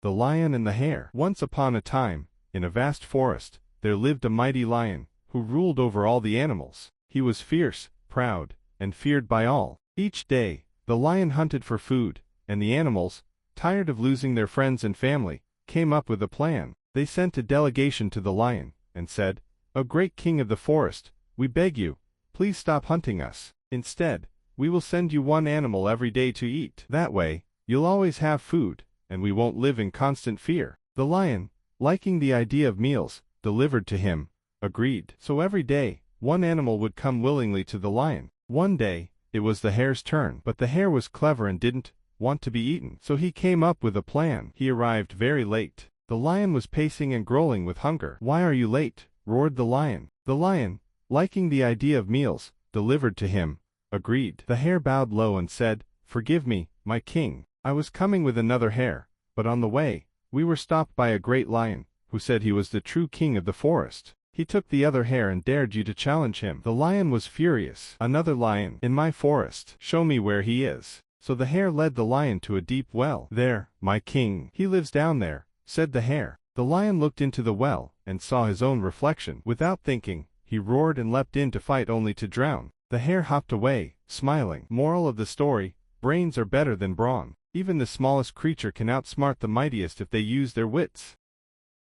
The Lion and the Hare. Once upon a time, in a vast forest, there lived a mighty lion, who ruled over all the animals. He was fierce, proud, and feared by all. Each day, the lion hunted for food, and the animals, tired of losing their friends and family, came up with a plan. They sent a delegation to the lion, and said, "O great king of the forest, we beg you, please stop hunting us. Instead, we will send you one animal every day to eat. That way, you'll always have food, and we won't live in constant fear." The lion, liking the idea of meals delivered to him, agreed. So every day, one animal would come willingly to the lion. One day, it was the hare's turn, but the hare was clever and didn't want to be eaten. So he came up with a plan. He arrived very late. The lion was pacing and growling with hunger. "Why are you late?" roared the lion. The lion, liking the idea of meals delivered to him, agreed. The hare bowed low and said, "Forgive me, my king. I was coming with another hare, but on the way, we were stopped by a great lion, who said he was the true king of the forest. He took the other hare and dared you to challenge him." The lion was furious. "Another lion in my forest? Show me where he is." So the hare led the lion to a deep well. "There, my king. He lives down there," said the hare. The lion looked into the well, and saw his own reflection. Without thinking, he roared and leapt in to fight only to drown. The hare hopped away, smiling. Moral of the story: brains are better than brawn. Even the smallest creature can outsmart the mightiest if they use their wits.